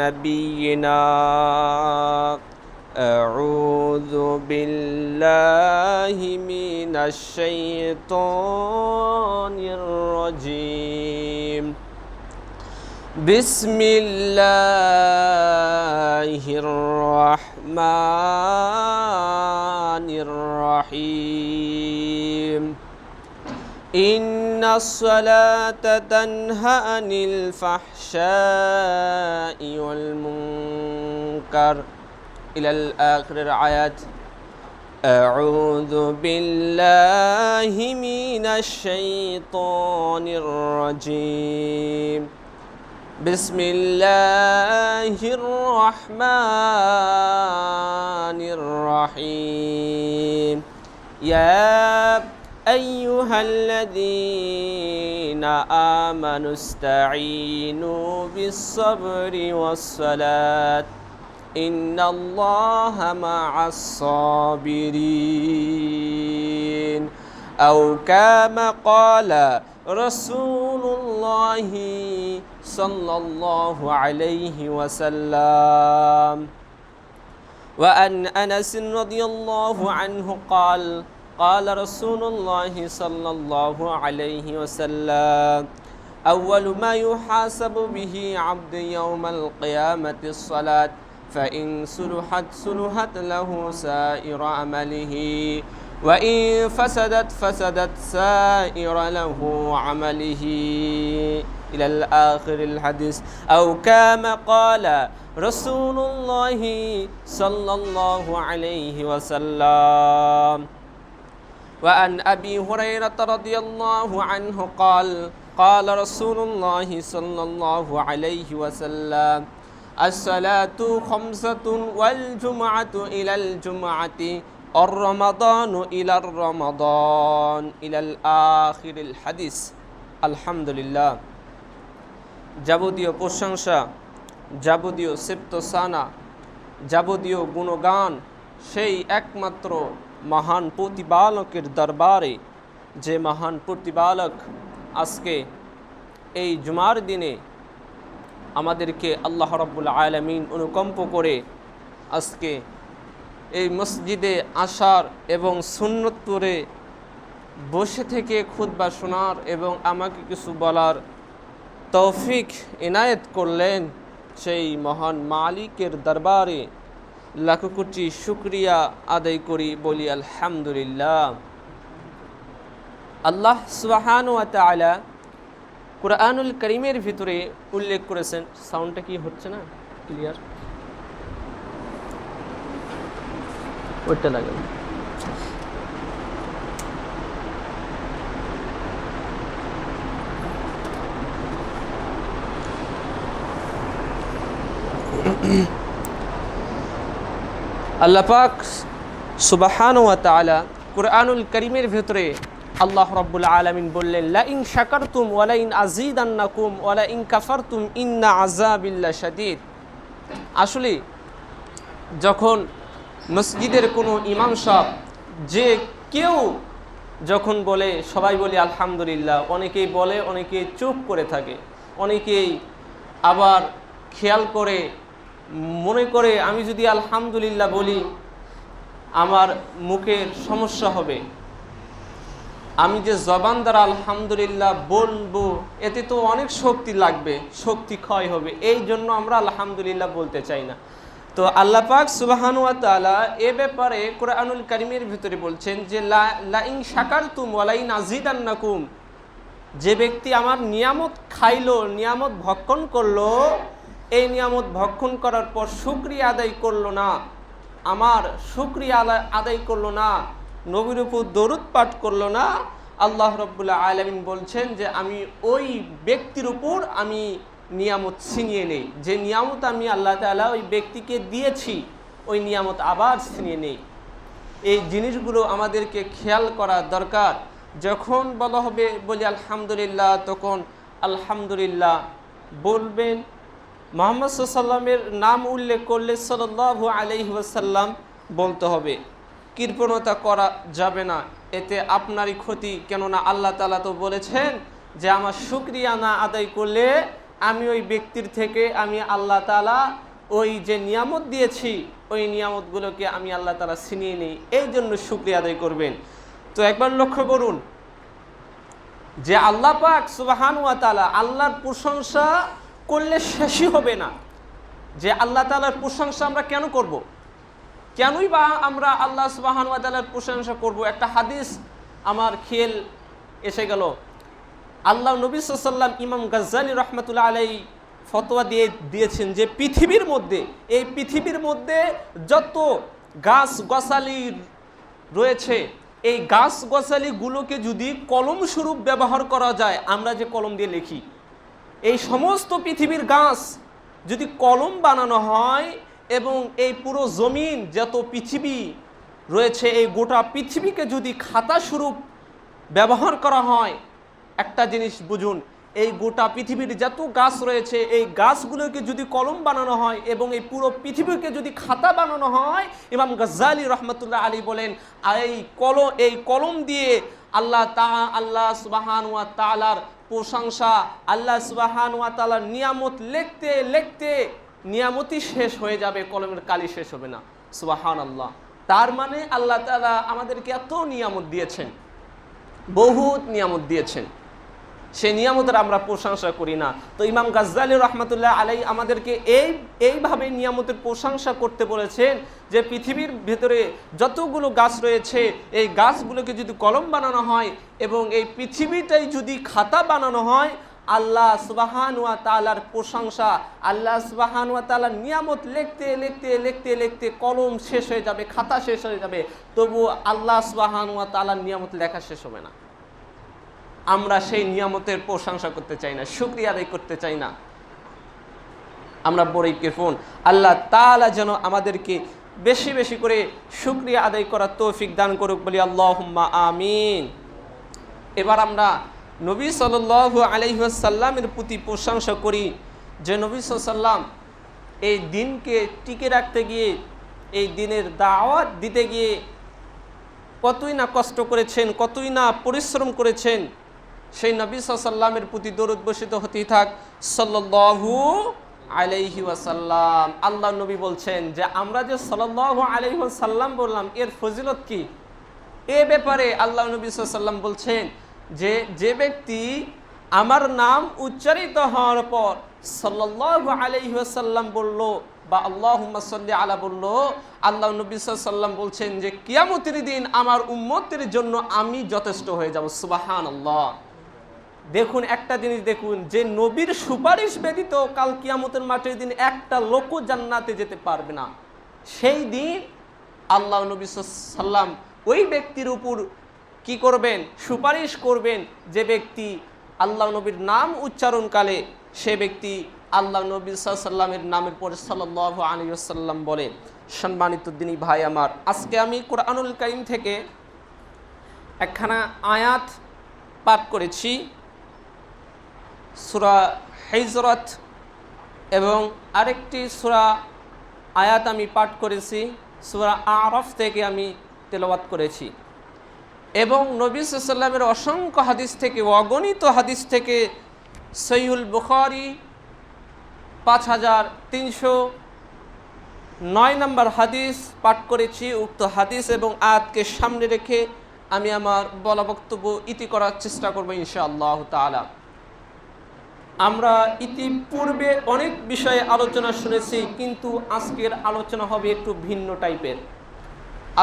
نبينا أعوذ بالله من الشيطان الرجيم بسم الله الرحمن الرحيم إن الصلاة تنهى عن الفحشاء والمنكر إلى الآخر الآيات. أعوذ بالله من الشيطان الرجيم بسم الله الرحمن الرحيم يا أيها الذين آمنوا استعينوا بالصبر والصلاة إن الله مع الصابرين أو كما قال رسول الله صلى الله عليه وسلم. وعن أنس رضي الله عنه قال قال رسول الله صلى الله عليه وسلم أول ما يحاسب به عبد يوم القيامة الصلاة فإن صلحت صلحت له سائر عمله وإن فسدت فسدت سائر له عمله إلى الآخر الحديث أو كما قال رسول الله صلى الله عليه وسلم. وعن أبي هريرة رضي الله عنه قال قال رسول الله صلى الله عليه وسلم الصلاة خمسة والجمعة إلى الجمعة الرمضان إلى الرمضان إلى الآخر الحديث. আলহামদুলিল্লাহ, যাবতীয় প্রশংসা, যাবতীয় সিফতসানা, যাবতীয় গুণগান সেই একমাত্র মহান প্রতিপালকের দরবারে, যে মহান প্রতিপালক আজকে এই জুমার দিনে আমাদেরকে আল্লাহ রাব্বুল আলামিন অনুকম্প করে আজকে এই মসজিদে আসার এবং সুন্নত পড়ে বসে থেকে খুতবা শোনার এবং আমাকে কিছু বলার তৌফিক ইনায়েত করলেন, সেই মহান মালিকের দরবারে লাখো কোটি শুকরিয়া আদায় করি, বলি আলহামদুলিল্লাহ। আল্লাহ সুবহানাহু ওয়া তাআলা কুরআনুল কারীমের ভিতরে উল্লেখ করেছেন, সাউন্ডটা কি হচ্ছে না ক্লিয়ার, ওইটা লাগান। আল্লাহ পাক সুবহানাহু ওয়া তাআলা কুরআনুল কারীমের ভিতরে আল্লাহ রাব্বুল আলামিন বললেন লা ইন শাকারতুম ওয়া লা ইন আযীদান্নাকুম ওয়া লা ইন কাফারতুম ইন্না আযাবিল্লা শাদীদ। আসলে যখন মসজিদের কোনো ইমাম সাহেব যে কেউ যখন বলে, সবাই বলে আলহামদুলিল্লাহ, অনেকেই বলে, অনেকেই চুপ করে থাকে, অনেকেই আবার খেয়াল করে মনে করে আমি যদি আলহামদুলিল্লাহ বলি আমার মুখের সমস্যা হবে, আমি যে জবান দ্বারা আলহামদুলিল্লাহ বলবো এতে তো অনেক শক্তি লাগবে, শক্তি ক্ষয় হবে, এই জন্য আমরা আলহামদুলিল্লাহ বলতে চাই না। তো আল্লাহ পাক সুবহানাহু ওয়া তাআলা এ ব্যাপারে কুরআনুল কারীমের ভিতরে বলছেন যে লা ইন শাকারতুম ওয়া লা ইন আযীদান্নাকুম, যে ব্যক্তি আমার নিয়ামত খাইলো, নিয়ামত ভক্ষণ করলো, এই নিয়ামত ভক্ষণ করার পর শুকরিয়া আদায় করলো না, আমার শুকরিয়া আদায় করলো না, নবীর উপর দরুদ পাঠ করলো না, আল্লাহ রাব্বুল আলামিন বলছেন যে আমি ওই ব্যক্তির উপর আমি নিয়ামত ছিনিয়ে নেই, যে নিয়ামত আমি আল্লাহ তাআলা ওই ব্যক্তিকে দিয়েছি ওই নিয়ামত আবার ছিনিয়ে নেই। এই জিনিসগুলো আমাদেরকে খেয়াল করা দরকার। যখন বলা হবে বলি আলহামদুলিল্লাহ, তখন আলহামদুলিল্লাহ বলবেন। মুহাম্মদ সাল্লাল্লাহু আলাইহি ওয়াসাল্লামের নাম উল্লেখ করলে সাল্লাল্লাহু আলাইহি ওয়াসাল্লাম বলতে হবে, কৃপণতা করা যাবে না, এতে আপনারই ক্ষতি। কেননা আল্লাহ তাআলা তো বলেছেন যে আমার শুকরিয়া না আদায় করলে আমি ওই ব্যক্তির থেকে আমি আল্লাহ তাআলা ওই যে নিয়ামত দিয়েছি ওই নিয়ামতগুলোকে আমি আল্লাহ তাআলা ছিনিয়ে নিই, এই জন্য শুকরিয়া আদায় করবেন। তো একবার লক্ষ্য করুন যে আল্লাহ পাক সুবহানাহু ওয়া তাআলা, আল্লাহর প্রশংসা করলে শেষই হবে না। যে আল্লাহ তাআলার প্রশংসা আমরা কেন করব? কেনই বা আমরা আল্লাহ সুবহানাহু ওয়া তাআলার প্রশংসা করব? একটা হাদিস আমার খেয়াল এসে গেল। আল্লাহ নবী সাল্লাল্লাহু আলাইহি ওয়াসাল্লাম ইমাম গাজ্জালি রাহমাতুল্লাহ আলাইহি ফতোয়া দিয়েছেন যে এই পৃথিবীর মধ্যে যত গাছ গছালি রয়েছে, এই গাছ গছালিগুলোকে যদি কলম স্বরূপ ব্যবহার করা যায়, আমরা যে কলম দিয়ে লিখি, এই সমস্ত পৃথিবীর গাছ যদি কলম বানানো হয় এবং এই পুরো জমিন যত পৃথিবী রয়েছে এই গোটা পৃথিবীকে যদি খাতা স্বরূপ ব্যবহার করা হয়, একটা জিনিস বুঝুন, এই গোটা পৃথিবীর যত গাছ রয়েছে এই গাছগুলোকে যদি কলম বানানো হয় এবং এই পুরো পৃথিবীকে যদি খাতা বানানো হয়, ইমাম গাজ্জালি রহমতুল্লাহ আলী বলেন এই কলম দিয়ে আল্লাহ সুবহানাহু ওয়া তাআলার প্রশংসা, আল্লাহ সুবহানাহু ওয়া তাআলার নিয়ামত লিখতে লিখতে নিয়ামতই শেষ হয়ে যাবে, কলমের কালি শেষ হবে না। সুবহানাল্লাহ। তার মানে আল্লাহ তাআলা আমাদেরকে এত নিয়ামত দিয়েছেন, বহুত নিয়ামত দিয়েছেন, সেই নিয়ামতের আমরা প্রশংসা করি না। তো ইমাম গাজ্জালি রহমতুল্লাহ আলাইহি আমাদেরকে এইভাবে নিয়ামতের প্রশংসা করতে বলেছেন যে পৃথিবীর ভেতরে যতগুলো গাছ রয়েছে এই গাছগুলোকে যদি কলম বানানো হয় এবং এই পৃথিবীটাই যদি খাতা বানানো হয়, আল্লাহ সুবহানাহু ওয়া তাআলার প্রশংসা, আল্লাহ সুবহানাহু ওয়া তাআলার নিয়ামত লিখতে লিখতে লিখতে লিখতে কলম শেষ হয়ে যাবে, খাতা শেষ হয়ে যাবে, তবু আল্লাহ সুবহানাহু ওয়া তাআলার নিয়ামত লেখা শেষ হবে না। আমরা সেই নিয়ামতের প্রশংসা করতে চাই না, শুকরিয়া আদায় করতে চাই না। আমরা বড়ই কৃপণ। আল্লাহ তাআলা যেন আমাদেরকে বেশি বেশি করে শুকরিয়া আদায় করার তৌফিক দান করুক, বলি আল্লাহুম্মা আমিন। এবার আমরা নবী সাল্লাল্লাহু আলাইহি ওয়াসাল্লামের প্রতি প্রশংসা করি যে নবী সাল্লাল্লাহু আলাইহি ওয়াসাল্লাম এই দিনকে টিকে রাখতে গিয়ে, এই দিনের দাওয়াত দিতে গিয়ে কতই না কষ্ট করেছেন, কতই না পরিশ্রম করেছেন। সেই নবী সাল্লাল্লাহু আলাইহি ওয়াসাল্লামের প্রতি দরুদ বর্ষিত হতেই থাক সাল্লাল্লাহু আলাইহি ওয়াসাল্লাম। আল্লাহ নবী বলছেন যে আমরা যে সাল্লাল্লাহু আলাইহি ওয়াসাল্লাম বললাম, এর ফজিলত কি? এ ব্যাপারে আল্লাহ নবী সাল্লাল্লাহু আলাইহি ওয়াসাল্লাম বলছেন যে ব্যক্তি আমার নাম উচ্চারিত হওয়ার পর সাল্লাল্লাহু আলাইহি ওয়াসাল্লাম বলল বা আল্লাহুম্মা সাল্লি আলা বলল, আল্লাহ নবী সাল্লাল্লাহু আলাইহি ওয়াসাল্লাম বলছেন যে কিয়ামতের দিন আমার উম্মতের জন্য আমি যথেষ্ট হয়ে যাব। সুবহানাল্লাহ। দেখুন একটা জিনিস দেখুন, যে নবীর সুপারিশ ব্যতীত কাল কিয়ামতের মাঠের দিন একটা লোকও জান্নাতে যেতে পারবে না। সেই দিন আল্লাহ নবী সাল্লাল্লাহু আলাইহি ওয়াসাল্লাম ওই ব্যক্তির উপর কি করবেন? সুপারিশ করবেন যে ব্যক্তি আল্লাহ নবীর নাম উচ্চারণকালে সে ব্যক্তি আল্লাহ নবী সাল্লাল্লাহু আলাইহি ওয়াসাল্লামের নামের পরে সাল্লাল্লাহু আলাইহি ওয়াসাল্লাম বলে। সম্মানিত দিনী ভাই আমার, আজকে আমি কোরআনুল কারীম থেকে একখানা আয়াত পাঠ করেছি, সূরা হিজরাত, এবং আরেকটি সূরা আয়াত আমি পাঠ করেছি সূরা আরাফ থেকে আমি তেলাওয়াত করেছি, এবং নবী সাল্লাল্লাহু আলাইহি ওয়াসাল্লামের অসংখ্য হাদিস থেকে, অগণিত হাদিস থেকে সহিহুল বুখারী 5309 নম্বর হাদিস পাঠ করেছি। উক্ত হাদিস এবং আয়াতকে সামনে রেখে আমি আমার বলা বক্তব্য ইতি করার চেষ্টা করব ইনশাআল্লাহ তাআলা। আমরা ইতিপূর্বে অনেক বিষয়ে আলোচনা শুনেছি, কিন্তু আজকের আলোচনা হবে একটু ভিন্ন টাইপের।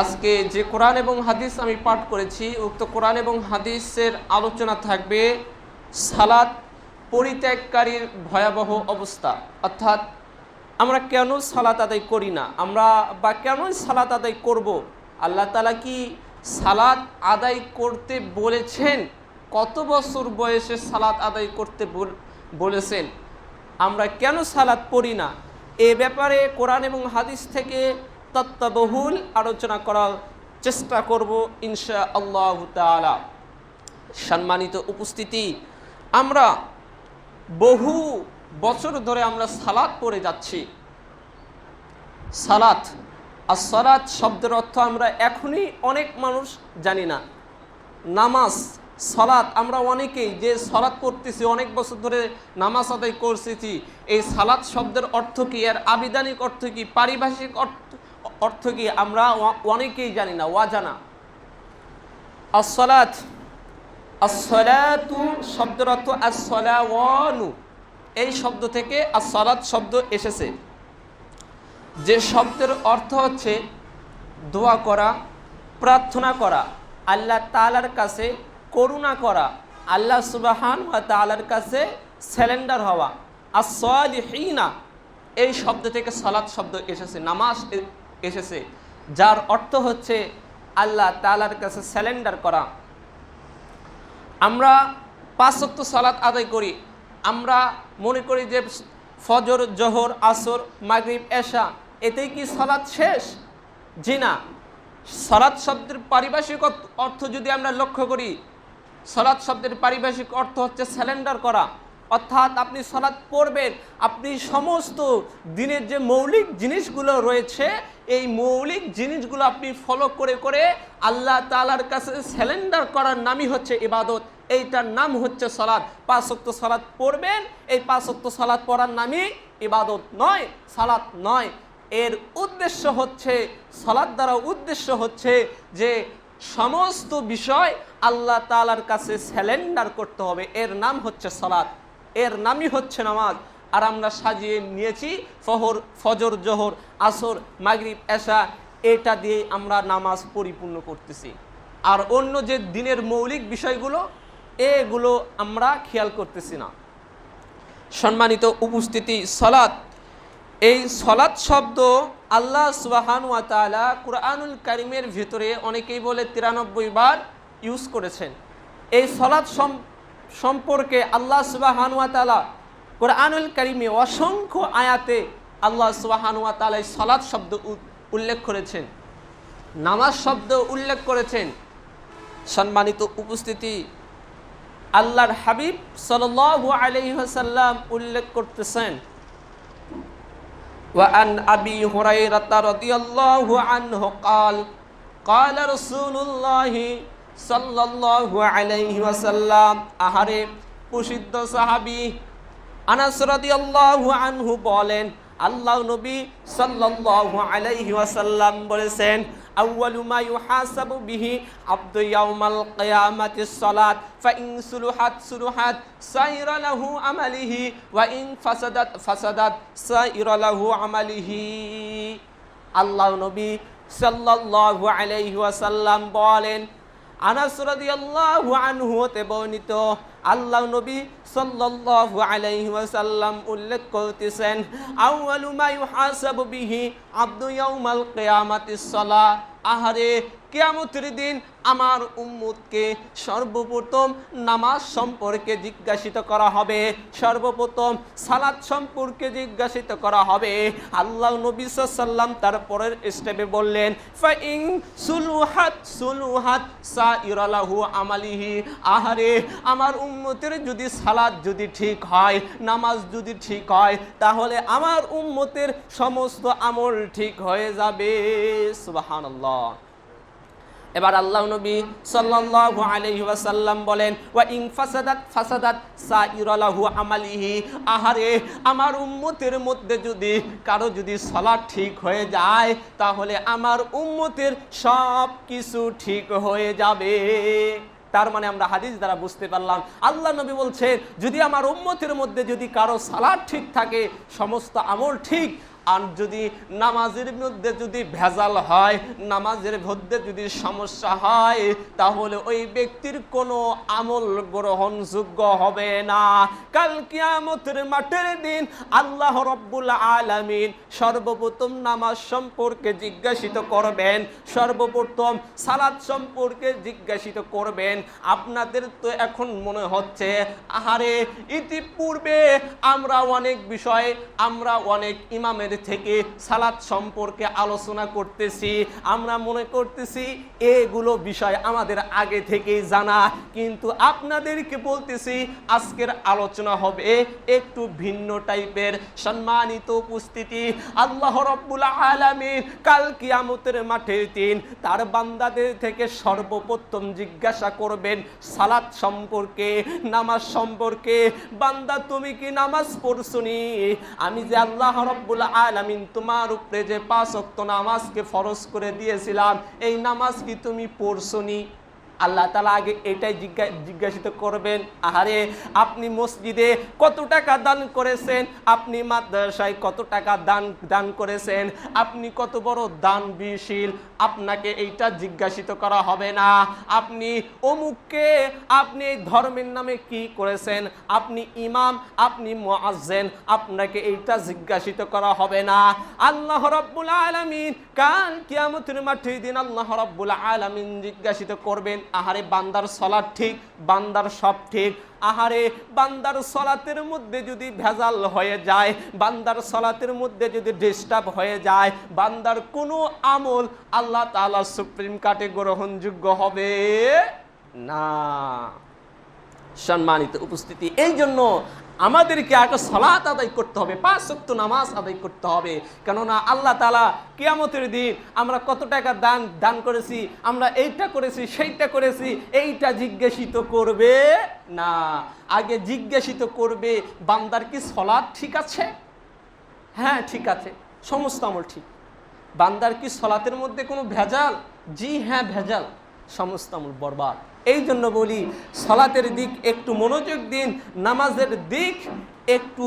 আজকে যে কোরআন এবং হাদিস আমি পাঠ করেছি, উক্ত কোরআন এবং হাদিসের আলোচনা থাকবে সালাত পরিত্যাগকারীর ভয়াবহ অবস্থা, অর্থাৎ আমরা কেন সালাত আদায় করি না, আমরা বা কেন সালাত আদায় করব, আল্লাহ তাআলা কি সালাত আদায় করতে বলেছেন, কত বছর বয়সে সালাত আদায় করতে বলেছেন, আমরা কেন সালাত পড়ি না, এ ব্যাপারে কোরআন এবং হাদিস থেকে তত্ত্ববহুল আলোচনা করার চেষ্টা করব ইনশাআল্লাহ তাআলা। সম্মানিত উপস্থিতি, আমরা বহু বছর ধরে আমরা সালাত পড়ে যাচ্ছি। সালাত, আসসালাত শব্দের অর্থ আমরা এখনই অনেক মানুষ জানি না। নামাজ, সালাত, আমরা অনেকেই যে সালাত পড়তেছি, অনেক বছর ধরে নামাজ আদায় করতেছি, এই সালাত শব্দের অর্থ কী, এর আবিধানিক অর্থ কী, পারিভাষিক অর্থ কী, আমরা অনেকেই জানি না, অজানা। আসসালাত, আসসালাতু শব্দের অর্থ আসসালাওয়ানু, এই শব্দ থেকে আসসালাত শব্দ এসেছে, যে শব্দের অর্থ হচ্ছে দোয়া করা, প্রার্থনা করা, আল্লাহ তাআলার কাছে করুণা করা, আল্লাহ সুবহানাহু ওয়া তাআলার কাছে সারেন্ডার হওয়া। as-সালিহিনা, এই শব্দ থেকে সালাত শব্দ এসেছে, নামাজ এসেছে, যার অর্থ হচ্ছে আল্লাহ তাআলার কাছে সারেন্ডার করা। আমরা 5 ওয়াক্ত সালাত আদায় করি, আমরা মনে করি যে ফজর, জোহর, আসর, মাগরিব, এশা, এতেই কি সালাত শেষ? জি না। সালাত শব্দের পারিভাষিক অর্থ যদি আমরা লক্ষ্য করি, সালাত শব্দের পারিভাষিক অর্থ হচ্ছে সারেন্ডার করা, অর্থাৎ আপনি সালাত পড়বেন, আপনি সমস্ত দিনের যে মৌলিক জিনিসগুলো রয়েছে, এই মৌলিক জিনিসগুলো আপনি ফলো করে করে আল্লাহ তাআলার কাছে সারেন্ডার করার নামই হচ্ছে ইবাদত, এইটার নাম হচ্ছে সালাত। 5 ওয়াক্ত সালাত পড়বেন, এই 5 ওয়াক্ত সালাত পড়ার নামই ইবাদত নয়, সালাত নয়। এর উদ্দেশ্য হচ্ছে, সালাত দ্বারা উদ্দেশ্য হচ্ছে যে সমস্ত বিষয় আল্লাহ তাআলার কাছে সারেন্ডার করতে হবে, এর নাম হচ্ছে সালাত, এর নামই হচ্ছে নামাজ। আর আমরা সাজিয়ে নিয়েছি ফজর, জোহর, আসর, মাগরিব, এশা, এটা দিয়ে আমরা নামাজ পরিপূর্ণ করতেছি, আর অন্য যে দিনের মৌলিক বিষয়গুলো এগুলো আমরা খেয়াল করতেছি না। সম্মানিত উপস্থিতি, সালাত, এই সালাত শব্দ আল্লাহ সুবহানাহু ওয়া তাআলা কুরআনুল কারীমের ভিতরে অনেকেই বলে 93 বার ইউজ করেছেন। এই সালাত সম্পর্কে আল্লাহ সুবহানাহু ওয়া তাআলা কুরআনুল কারীমে অসংখ্য আয়াতে আল্লাহ সুবহানাহু ওয়া তাআলা সালাত শব্দ উল্লেখ করেছেন, নামাজ শব্দ উল্লেখ করেছেন। সম্মানিত উপস্থিতি, আল্লাহর হাবিব সাল্লাল্লাহু আলাইহি ওয়াসাল্লাম উল্লেখ করতেছেন, وعن أبي هريرة رضي الله عنه قال قال رسول الله صلى الله عليه وسلم, আহারে প্রসিদ্ধ সাহাবী আনাস রাদিয়াল্লাহু আনহু বলেন, আল্লাহ নবী সাল্লাল্লাহু আলাইহি ওয়াসাল্লাম বলেছেন, আউয়ালু মা ইউহাসাবু বিহি আবদু ইয়াউমাল কিয়ামাতিস সালাত ফাইন সুলুহাত সুলুহাত সাইরা লাহু আমালিহি ওয়া ইন ফাসাদাত ফাসাদাত সাইরা লাহু আমালিহি। আল্লাহ নবী সাল্লাল্লাহু আলাইহি ওয়াসাল্লাম বলেন, আনাস রাদিয়াল্লাহু আনহু হতে বর্ণিত, আল্লাহ নবী সাল্লাল্লাহু আলাইহি ওয়াসাল্লাম উল্লেখ করতেছেন, আউয়ালু মা ইউহাসাবু বিহি আবদু ইয়াউমাল কিয়ামাতিস সালাহ, আহারে কিয়ামতের দিন আমার উম্মতকে সর্বপ্রথম নামাজ সম্পর্কে জিজ্ঞাসিত করা হবে, সর্বপ্রথম সালাত সম্পর্কে জিজ্ঞাসিত করা হবে। আল্লাহ নবী সাল্লাল্লাহু আলাইহি ওয়াসাল্লাম তারপরের স্টেপে বললেন, ফাইন সুলুহাত সুলুহাত সাইরা লাহু আমালিহি, আহারে আমার উম্মতের যদি সালাত যদি ঠিক হয়, নামাজ যদি ঠিক হয়, তাহলে আমার উম্মতের সমস্ত আমল ঠিক হয়ে যাবে। সুবহানাল্লাহ। এবার আল্লাহ নবী সাল্লাল্লাহু আলাইহি ওয়াসাল্লাম বলেন, ওয়া ইন ফাসাদাত ফাসাদাত সাইরা লাহু আমালিহি, আহারে আমার উম্মতের মধ্যে যদি কারো যদি সালাত ঠিক হয়ে যায়, তাহলে আমার উম্মতের সব কিছু ঠিক হয়ে যাবে। তার মানে আমরা হাদিস দ্বারা বুঝতে পারলাম, আল্লাহ নবী বলছেন, যদি আমার উম্মতের মধ্যে যদি কারো সালাত ঠিক থাকে, সমস্ত আমল ঠিক, আর যদি নামাজের মধ্যে যদি ভেজাল হয়, নামাজের মধ্যে যদি সমস্যা হয়, তাহলে ওই ব্যক্তির কোনো আমল গ্রহণযোগ্য হবে না। কাল কিয়ামতের মাঠের দিন আল্লাহ রাব্বুল আলামিন সর্বপ্রথম নামাজ সম্পর্কে জিজ্ঞাসিত করবেন, সর্বপ্রথম সালাত সম্পর্কে জিজ্ঞাসিত করবেন। আপনাদের তো এখন মনে হচ্ছে, আহারে ইতিপূর্বে আমরা অনেক বিষয়, আমরা অনেক ইমামের থেকে সালাত সম্পর্কে আলোচনা করতেছি, আমরা মনে করতেছি এগুলো বিষয় আমাদের আগে থেকেই জানা, কিন্তু আপনাদেরকে বলতেছি আজকের আলোচনা হবে একটু ভিন্ন টাইপের। সম্মানিত উপস্থিতি, আল্লাহ রাব্বুল আলামিন কাল কিয়ামতের মাঠের দিন তার বান্দাদের থেকে সর্বপ্রথম জিজ্ঞাসা করবেন সালাত সম্পর্কে, নামাজ সম্পর্কে। বান্দা তুমি কি নামাজ পড়ছনি? আমি যে আল্লাহ রাব্বুল আলামিন তোমার উপরে যে 5 ওয়াক্ত নামাজকে ফরজ করে দিয়েছিলাম, এই নামাজ কি তুমি পড়ছনি? আল্লাহ তাআলা আগে এটাই জিজ্ঞাসিত করবেন। আহারে, আপনি মসজিদে কত টাকা দান করেছেন, আপনি মাদ্রাসায় কত টাকা দান করেছেন, আপনি কত বড় দানশীল, আপনাকে এইটা জিজ্ঞাসিত করা হবে না। আপনি অমুককে আপনি এই ধর্মের নামে কি করেছেন, আপনি ইমাম, আপনি মুয়াজ্জিন, আপনাকে এইটা জিজ্ঞাসিত করা হবে না। আল্লাহ রাব্বুল আলামিন কাল কিয়ামতের মাঠে দিন আল্লাহ রাব্বুল আলামিন জিজ্ঞাসিত করবেন, আহারে বান্দার সালাত ঠিক, বান্দার সব ঠিক। আহারে, বান্দার সালাতের মধ্যে যদি ভেজাল হয়ে যায়, বান্দার সালাতের মধ্যে যদি ডিস্টার্ব হয়ে যায়, বান্দার কোনো আমল আল্লাহ তাআলা সুপ্রিম কোর্টে গ্রহণযোগ্য হবে না। সম্মানিত উপস্থিতি, এই জন্য আমাদেরকে আগে সালাত আদায় করতে হবে, 5 ওয়াক্ত নামাজ আদায় করতে হবে। কেননা আল্লাহ তাআলা কিয়ামতের দিন আমরা কত টাকা দান করেছি, আমরা এইটা করেছি, সেইটা করেছি, এইটা জিজ্ঞাসিত করবে না। আগে জিজ্ঞাসিত করবে বান্দার কি সালাত ঠিক আছে? হ্যাঁ ঠিক আছে, সমস্ত আমল ঠিক। বান্দার কি সালাতের মধ্যে কোনো ভেজাল? জি হ্যাঁ ভেজাল, সমস্ত আমল বরবাদ। এই জন্য বলি সালাতের দিক একটু মনোযোগ দিন, নামাজের দিক একটু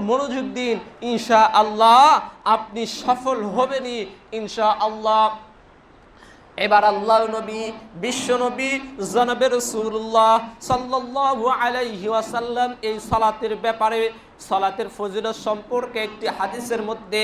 মনোযোগ দিন, ইনশাআল্লাহ আপনি সফল হবেনই ইনশাআল্লাহ। এবার আল্লাহ নবী, বিশ্ব নবী জনাবে রাসূলুল্লাহ সাল্লাল্লাহু আলাইহি ওয়াসাল্লাম এই সালাতের ব্যাপারে, সালাতের ফজিলত সম্পর্কে একটি হাদিসের মধ্যে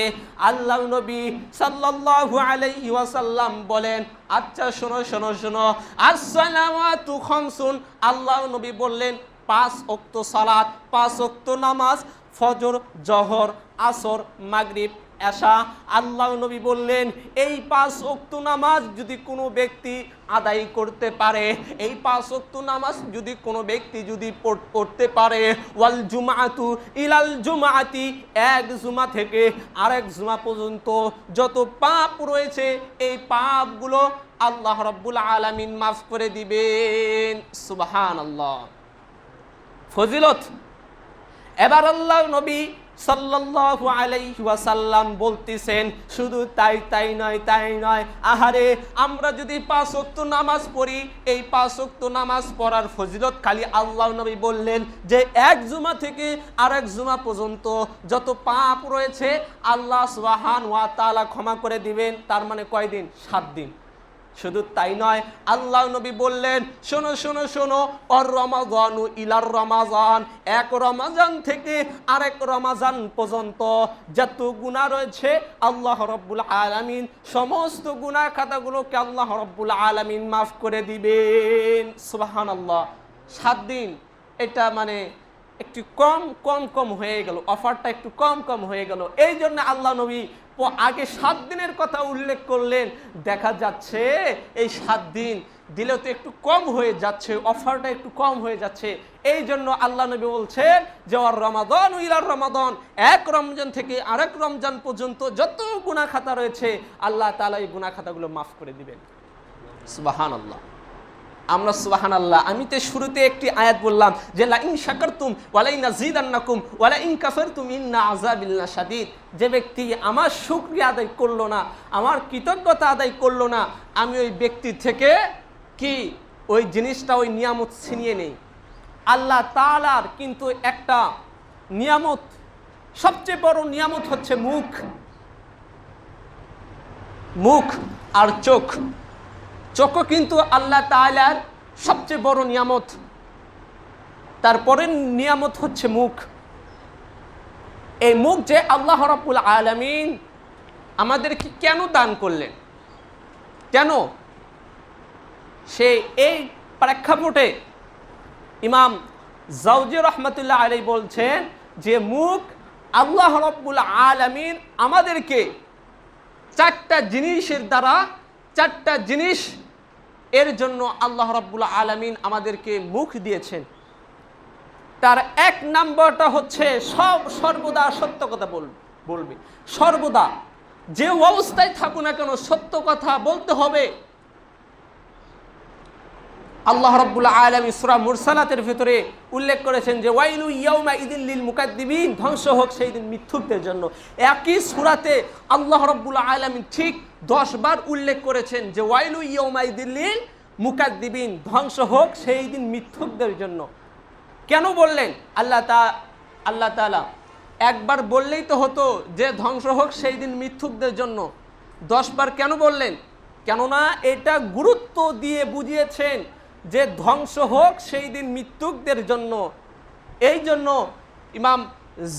আল্লাহ নবী সাল্লাল্লাহু আলাইহি ওয়াসাল্লাম বলেন, আচ্ছা শোনো শোনো শোনো, আসসালামাতু খামসুন। আল্লাহ নবী বললেন 5 ওয়াক্ত সালাত, 5 ওয়াক্ত নামাজ, ফজর, জোহর, আসর, মাগরিব, এশা। আল্লাহ নবী বললেন এই 5 ওয়াক্ত নামাজ যদি কোনো ব্যক্তি আদায় করতে পারে, এই 5 ওয়াক্ত নামাজ যদি কোনো ব্যক্তি যদি পড়তে পারে, ওয়াল জুমাআতু ইলাল জুমাআতি, এক জুমা থেকে আরেক জুমা পর্যন্ত যত পাপ রয়েছে এই পাপগুলো আল্লাহ রাব্বুল আলামিন মাফ করে দিবেন। সুবহানাল্লাহ, ফজিলত। এবার আল্লাহ নবী সাল্লাল্লাহু আলাইহি ওয়াসাল্লাম বলতেছেন, শুধু তাই নয়, আহারে আমরা যদি 5 ওয়াক্ত নামাজ পড়ি, এই 5 ওয়াক্ত নামাজ পড়ার ফজিলত খালি আল্লাহ নবী বললেন যে এক জুমা থেকে আরেক জুমা পর্যন্ত যত পাপ রয়েছে আল্লাহ সুবহান ওয়া তাআলা ক্ষমা করে দিবেন। তার মানে কয়দিন? 7 দিন। শুধু তাই নয়, আল্লাহ নবী বললেন শোনো শোনো শোনো, অর রমাজানু ইলার রমাজান, এক রমাজান থেকে আরেক রমাজান পর্যন্ত যত গুনাহ রয়েছে আল্লাহ রাব্বুল আলামিন সমস্ত গুনাহ খাতাগুলোকে আল্লাহ রাব্বুল আলামিন মাফ করে দিবেন। সুবহানাল্লাহ, 7 দিন, এটা মানে একটু কম হয়ে গেল, অফারটা একটু কম হয়ে গেল। এই জন্য আল্লাহ নবী আগে 7 দিনের কথা উল্লেখ করলেন। দেখা যাচ্ছে এই 7 দিন দিলেও তো একটু কম হয়ে যাচ্ছে, অফারটা একটু কম হয়ে যাচ্ছে। এই জন্য আল্লাহ নবী বলছেন যে ওয়ার রমাদান ইলার রমাদান, এক রমজান থেকে আরেক রমজান পর্যন্ত যত গুনাহ খাতা রয়েছে আল্লাহ তাআলা এই গুনাহ খাতাগুলো মাফ করে দিবেন। সুবহানাল্লাহ, আমরা সুবহানাল্লাহ। আমি তো শুরুতে একটি আয়াত বললাম যে লা ইন শাকারতুম ওয়া লা ইন আযীদান্নাকুম ওয়া লা ইন কাফারতুম ইন্না আযাবিল্লা শাদীদ। যে ব্যক্তি আমার শুকরিয়া আদায় করলো না, আমার কৃতজ্ঞতা আদায় করলো না, আমি ওই ব্যক্তি থেকে কি ওই জিনিসটা, ওই নিয়ামত ছিনিয়ে নেই। আল্লাহ তাআলার কিন্তু একটা নিয়ামত, সবচেয়ে বড় নিয়ামত হচ্ছে মুখ আর চোখ। চোখও কিন্তু আল্লাহ তাআলার সবচেয়ে বড় নিয়ামত। তারপরে নিয়ামত হচ্ছে মুখ। এই মুখ যে আল্লাহ রাব্বুল আলামিন আমাদেরকে কেন দান করলেন, কেন, সে এই প্রেক্ষাপটে ইমাম জাওজি রাহমাতুল্লাহ আলাইহি বলছেন যে মুখ আল্লাহ রাব্বুল আলামিন আমাদেরকে 4টা জিনিসের দ্বারা, 4টা জিনিস এর জন্য আল্লাহ রাব্বুল আলামিন আমাদেরকে মুখ দিয়েছেন। তার 1 নাম্বারটা হচ্ছে সর্বদা সত্য কথা বলবে। বলবে। সর্বদা যে অবস্থায় থাকো না কেন সত্য কথা বলতে হবে। আল্লাহ রাব্বুল আলামিন সূরা মুরসালাতের ভিতরে উল্লেখ করেছেন যে ওয়াইলু ইয়াউমা ইদিল লিল মুকাদ্দিবিন, ধ্বংস হোক সেই দিন মিথ্যুকদের জন্য। একই সূরাতে আল্লাহ রাব্বুল আলামিন ঠিক 10 বার উল্লেখ করেছেন যে ওয়াইলু ইয়াউমা ইদিল লিল মুকাদ্দিবিন, ধ্বংস হোক সেই দিন মিথ্যুকদের জন্য। কেন বললেন? আল্লাহ তাআলা একবার বললেই তো হতো যে ধ্বংস হোক সেই দিন মিথ্যুকদের জন্য। 10 বার কেন বললেন? কেননা এটা গুরুত্ব দিয়ে বুঝিয়েছেন যে ধ্বংস হোক সেই দিন মিথ্যুকদের জন্য। এই জন্য ইমাম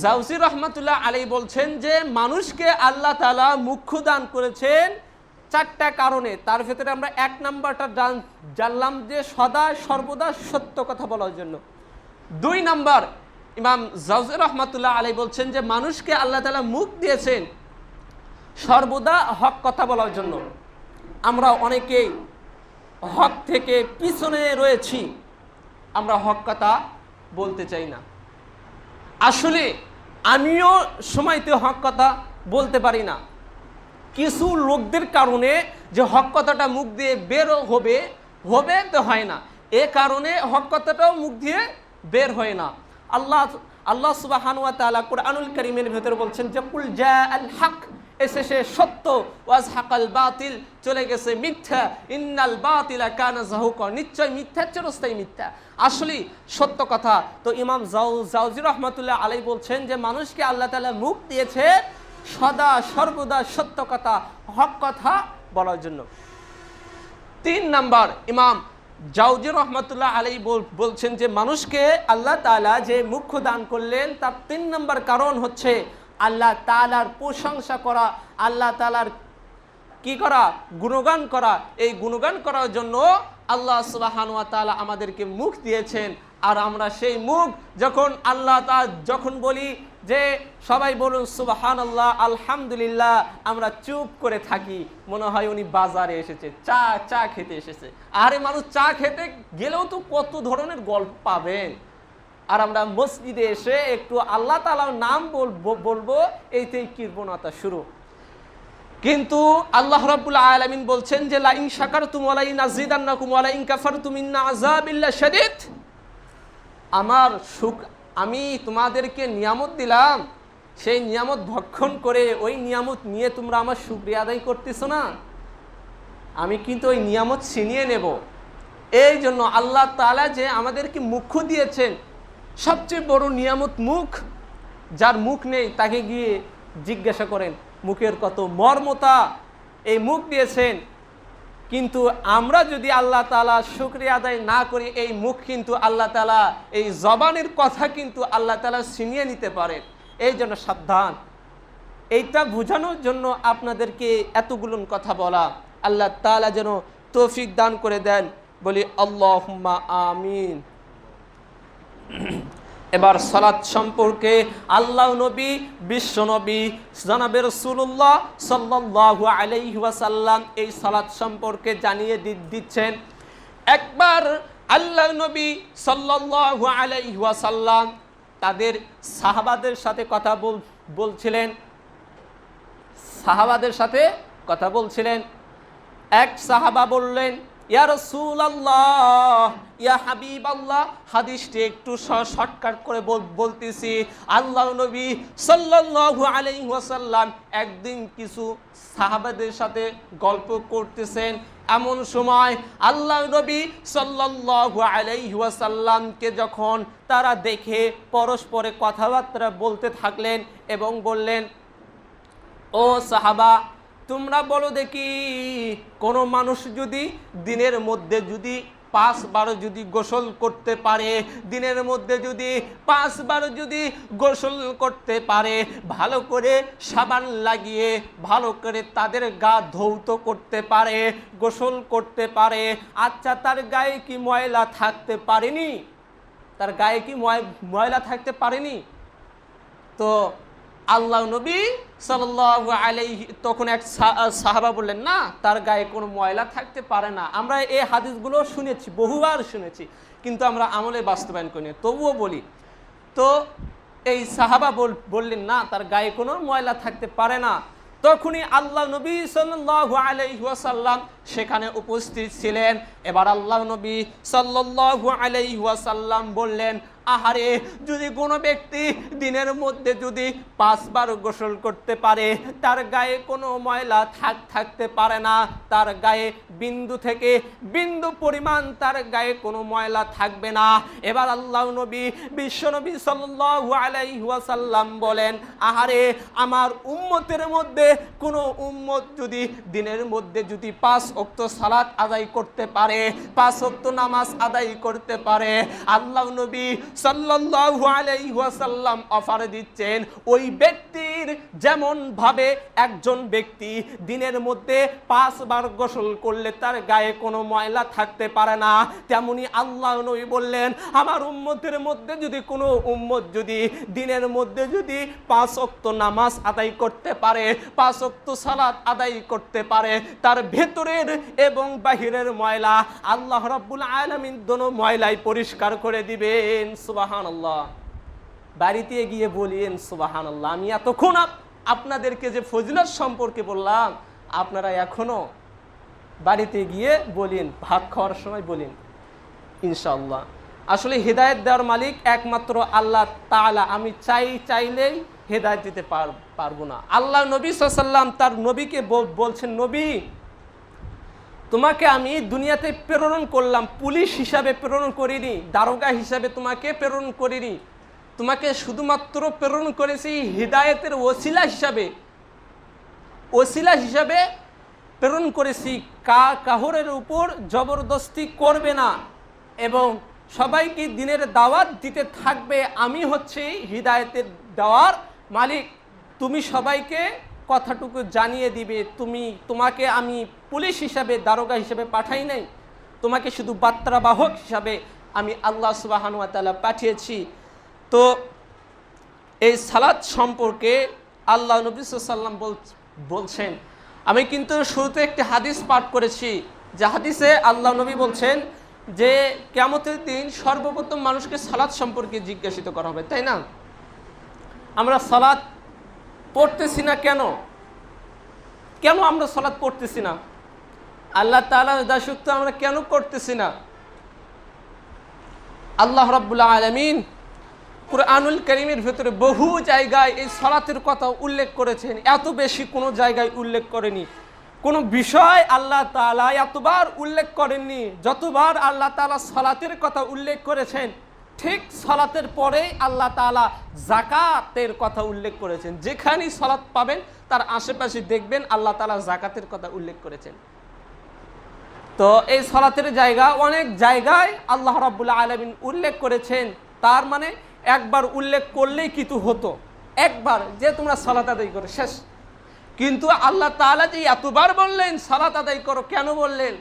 জাওজি রহমাতুল্লাহ আলাইহি বলছেন যে মানুষকে আল্লাহ তাআলা মুখ্য দান করেছেন 4টা কারণে। তার ভিতরে আমরা 1 নাম্বারটা জানলাম যে সদা সর্বদা সত্য কথা বলার জন্য। 2 নাম্বার ইমাম জাওজি রহমাতুল্লাহ আলাইহি বলছেন যে মানুষকে আল্লাহ তাআলা মুখ দিয়েছেন সর্বদা হক কথা বলার জন্য। আমরা অনেকেই হক থেকে পিছনে রয়েছি, আমরা হক কথা বলতে চাই না। আসলে আমিও সময়তে হক কথা বলতে পারি না, কিছু লোকদের কারণে যে হক কথাটা মুখ দিয়ে বের হবে তো হয় না, এ কারণে হক কথাটাও মুখ দিয়ে বের হয় না। আল্লাহ সুবহানাহু ওয়া তাআলা কুরআনুল কারীমের ভেতরে বলছেন যে কুল জাআল হক, এসেছে সত্য, ওয়াজহাকাল বাতিল, চলে গেছে মিথ্যা, ইন্নাল বাতিলা কানা যাহুকা, নিশ্চয় মিথ্যা চিরস্থায়ী মিথ্যা। আসলে সত্য কথা। তো ইমাম জাওজি রহমাতুল্লাহ আলাইহি বলছেন যে মানুষকে আল্লাহ তাআলা মুখ দিয়েছে সদা সর্বদা সত্য কথা হক কথা বলার জন্য। 3 নাম্বার ইমাম জাওজি রহমাতুল্লাহ আলাইহি বলছেন যে মানুষকে আল্লাহ তাআলা যে মুখ দান করলেন তার 3 নাম্বার কারণ হচ্ছে আল্লাহ তাআলার প্রশংসা করা, আল্লাহ তাআলার কি করা? গুণগান করা। এই গুণগান করার জন্য আল্লাহ সুবহানাহু ওয়া তাআলা আমাদেরকে মুখ দিয়েছেন। আর আমরা সেই মুখ যখন আল্লাহ তাআলা যখন বলি যে সবাই বলুন সুবহানাল্লাহ আলহামদুলিল্লাহ, আমরা চুপ করে থাকি, মনে হয় উনি বাজারে এসেছে, চা খেতে এসেছে। আরে মানুষ চা খেতে গেলেও তো কত ধরনের গল্প পাবেন। আর আমরা মসজিদে এসে একটু আল্লাহ তাআলার নাম বলবো, এইতেই কৃপণতা শুরু। কিন্তু আল্লাহ রাব্বুল আলামিন বলছেন যে লা ইন শাকারতুম ওয়া লা ইন আযীদান্নাকুম ওয়া লা ইন কাফারতুম ইন্না আযাবিল্লা শাদীদ। আমার সুখ, আমি তোমাদেরকে নিয়ামত দিলাম, সেই নিয়ামত ভক্ষণ করে ওই নিয়ামত নিয়ে তোমরা আমার শুকরিয়া আদায় করতেছো না, আমি কিন্তু ওই নিয়ামত ছিনিয়ে নেব। এই জন্য আল্লাহ তাআলা যে আমাদেরকে মুখ দিয়েছেন, সবচেয়ে বড় নিয়ামত মুখ। যার মুখ নেই তাকে গিয়ে জিজ্ঞাসা করেন মুখের কত মর্মতা। এই মুখ দিয়েছেন, কিন্তু আমরা যদি আল্লাহ তাআলা শুকরিয়া আদায় না করি, এই মুখ কিন্তু আল্লাহ তাআলা, এই জবানের কথা কিন্তু আল্লাহ তাআলা ছিনিয়ে নিতে পারেন। এই জন্য সাবধান। এইটা বোঝানোর জন্য আপনাদেরকে এতগুলো কথা বলা। আল্লাহ তাআলা যেন তৌফিক দান করে দেন, বলি আল্লাহুম্মা আমিন। এবার সালাত সম্পর্কে আল্লাহ নবী, বিশ্ব নবী জনাবে রাসূলুল্লাহ সাল্লাল্লাহু আলাইহি ওয়াসাল্লাম এই সালাত সম্পর্কে জানিয়ে দিচ্ছেন। একবার আল্লাহ নবী সাল্লাল্লাহু আলাইহি ওয়াসাল্লাম তাদের সাহাবাদের সাথে কথা বলছিলেন। এক সাহাবা বললেন, ইয়া রাসূলুল্লাহ, ইয়া হাবিবাল্লাহ। হাদিসটি একটু শর্টকাট করে বলতেছি। আল্লাহ নবী সাল্লাল্লাহু আলাইহি ওয়াসাল্লাম একদিন কিছু সাহাবাদের সাথে গল্প করতেছেন। এমন সময় আল্লাহ নবী সাল্লাল্লাহু আলাইহি ওয়াসাল্লামকে যখন তারা দেখে পরস্পরে কথাবার্তা বলতে থাকলেন এবং বললেন, ও সাহাবা, তোমরা বলো দেখি, কোনো মানুষ যদি দিনের মধ্যে যদি 5 বার যদি গোসল করতে পারে, দিনের মধ্যে যদি 5 বার যদি গোসল করতে পারে, ভালো করে সাবান লাগিয়ে ভালো করে তাদের গা ধৌত করতে পারে, গোসল করতে পারে, আচ্ছা তার গায়ে কি ময়লা থাকতে পারেনি? তার গায়ে কি ময়লা থাকতে পারেনি? তো আল্লাহ নবী সাল্লাল্লাহু আলাইহি তখন এক সাহাবা বললেন, না, তার গায়ে কোনো ময়লা থাকতে পারে না। আমরা এই হাদিসগুলো শুনেছি, বহুবার শুনেছি, কিন্তু আমরা আমলে বাস্তবায়ন করিনি, তবুও বলি। তো এই সাহাবা বললেন না, তার গায়ে কোনো ময়লা থাকতে পারে না। তখনই আল্লাহ নবী সাল্লাল্লাহু আলাইহি ওয়াসাল্লাম সেখানে উপস্থিত ছিলেন। এবার আল্লাহ নবী সাল্লাল্লাহু আলাইহি ওয়াসাল্লাম বললেন, আহারে, যদি কোনো ব্যক্তি দিনের মধ্যে যদি 5 বার গোসল করতে পারে, তার গায়ে কোনো ময়লা থাকতে পারে না, তার গায়ে বিন্দু থেকে বিন্দু পরিমাণ তার গায়ে কোনো ময়লা থাকবে না। এবার আল্লাহ নবী বিশ্বনবী সাল্লাল্লাহু আলাইহি ওয়াসাল্লাম বলেন, আহারে, আমার উম্মতের মধ্যে কোনো উম্মত যদি দিনের মধ্যে যদি 5 ওয়াক্ত সালাত আদায় করতে পারে, 5 ওয়াক্ত নামাজ আদায় করতে পারে, আল্লাহ নবী সাল্লাল্লাহু আলাইহি ওয়াসাল্লাম অফার দিচ্ছেন, ওই ব্যক্তির যেমন ভাবে একজন ব্যক্তি দিনের মধ্যে 5 বার গোসল করলে তার গায়ে কোনো ময়লা থাকতে পারে না, তেমনি আল্লাহ নবী বললেন, আমার উম্মতের মধ্যে যদি কোনো উম্মত যদি দিনের মধ্যে যদি 5 ওয়াক্ত নামাজ আদায় করতে পারে, 5 ওয়াক্ত সালাত আদায় করতে পারে, তার ভেতরের এবং বাহিরের ময়লা আল্লাহ রাব্বুল আলামিন দোনো ময়লাই পরিষ্কার করে দিবেন। সুবহানাল্লাহ। বাড়িতে গিয়ে বলেন সুবহানাল্লাহ। আমি এতক্ষণ আপনাদেরকে যে ফজিলত সম্পর্কে বললাম, আপনারা এখনো বাড়িতে গিয়ে বলেন, ভাত খাওয়ার সময় বলেন ইনশাআল্লাহ। আসলে হেদায়েত দেওয়ার মালিক একমাত্র আল্লাহ তাআলা। আমি চাইলেই হেদায়েত দিতে পারবো না। আল্লাহ নবী সাল্লাল্লাহু আলাইহি ওয়াসাল্লাম তার নবীকে বলছেন, নবী, তোমাকে আমি দুনিয়াতে প্রেরণ করলাম, পুলিশ হিসাবে প্রেরণ করিনি, দারোগা হিসাবে তোমাকে প্রেরণ করিনি, তোমাকে শুধুমাত্র প্রেরণ করেছি হিদায়াতের ওসিলা হিসাবে প্রেরণ করেছি। কাহরের উপর জবরদস্তি করবে না এবং সবাইকে দিনের দাওয়াত দিতে থাকবে। আমি হচ্ছে হিদায়াতের দেওয়ার মালিক, তুমি সবাইকে কথাটুকু জানিয়ে দিবে। তোমাকে আমি পুলিশ হিসাবে দারোগা হিসাবে পাঠাই নাই, তোমাকে শুধু বার্তাবাহক হিসাবে আমি আল্লাহ সুবহানাহু ওয়া তাআলা পাঠিয়েছি। তো এই সালাত সম্পর্কে আল্লাহ নবী সাল্লাল্লাহু আলাইহি ওয়াসাল্লাম বলছেন, আমি কিন্তু শুরুতে একটি হাদিস পাঠ করেছি, যে হাদিসে আল্লাহ নবী বলছেন যে কিয়ামতের দিন সর্বপ্রথম মানুষকে সালাত সম্পর্কে জিজ্ঞাসিত করা হবে, তাই না? আমরা সালাত পড়তেছি না কেন আমরা সালাত পড়তেছি না? আল্লাহ তাআলার দাসত্ব আমরা কেন করতেছি না? আল্লাহ রাব্বুল আলামিন কুরআনুল কারীমের ভিতরে বহু জায়গায় এই সালাতের কথা উল্লেখ করেছেন, এত বেশি কোনো জায়গায় উল্লেখ করেনি। কোনো বিষয় আল্লাহ তাআলা এতবার উল্লেখ করেননি যতবার আল্লাহ তাআলা সালাতের কথা উল্লেখ করেছেন। ঠিক সালাতের পরে আল্লাহ তাআলা যাকাতের কথা উল্লেখ করেছেন। যেখানেই সালাত পাবেন তার আশেপাশে দেখবেন আল্লাহ তাআলা যাকাতের কথা উল্লেখ করেছেন। তো এই সালাতের জায়গা অনেক জায়গায় আল্লাহ রাব্বুল আলামিন উল্লেখ করেছেন। তার মানে একবার উল্লেখ করলেই কিছু হতো, একবার যে তোমরা সালাত আদায় করো শেষ। কিন্তু আল্লাহ তাআলা যে এতবার বললেন সালাত আদায় করো, কেন বললেন?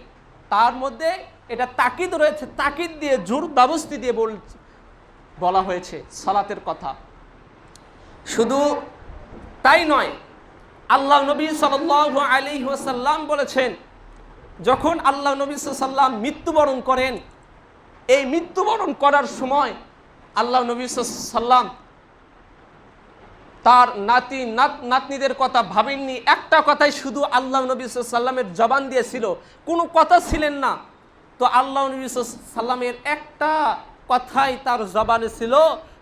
তার মধ্যে এটা তাকিদ রয়েছে, তাকিদ দিয়ে জোর ব্যবস্থা দিয়ে বলা হয়েছে সালাতের কথা। শুধু তাই নয়, আল্লাহ নবী সাল্লাল্লাহু আলাইহি ওয়াসাল্লাম বলেছেন, যখন আল্লাহ নবী সাল্লাল্লাহু আলাইহি ওয়াসাল্লাম মৃত্যুবরণ করেন, এই মৃত্যুবরণ করার সময় আল্লাহ নবী সাল্লাল্লাহু আলাইহি ওয়াসাল্লাম তার নাতনিদের কথা ভাবেননি। একটা কথাই শুধু আল্লাহ নবী সাল্লাল্লাহু আলাইহি ওয়াসাল্লামের জবান দিয়েছিল, কোনো কথা ছিলেন না। তো আল্লাহ নবী সাল্লাল্লাহু আলাইহি ওয়াসাল্লামের একটা কথাই তার জবানে ছিল,